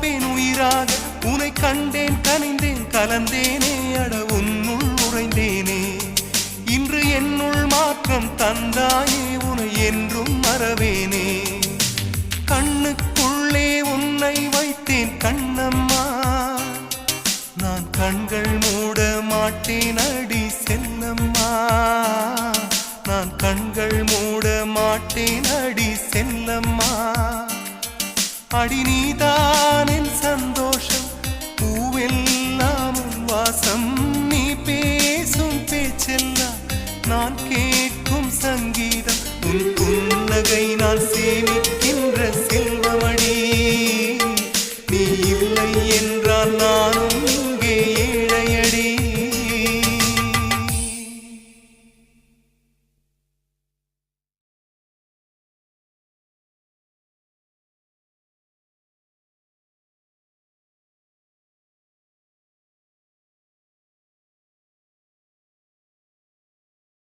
இருப்பேன் உயிராக. உனை கண்டேன் கனிந்தேன் கலந்தேனே அட உன்னுள் உறைந்தேனே. இன்று என்னுள் மாற்றம் தந்தாயே உனை என்றும் மறவேனே. கண்ணுக்குள்ளே உன்னை வைத்தேன் கண்ணம்மா, நான் கண்கள் மூட மாட்டேன் அடி செல்லம்மா. நான் கண்கள் மூட மாட்டேன் அடி செல்லம்மா. அடி நீதான் என் சந்தோஷம், பூவெல்லாம் உன் வாசம். நீ பேசும் பேச்செல்லாம் நான் கேட்கும் சங்கீதம். உன் புன்னகை நான் சேமி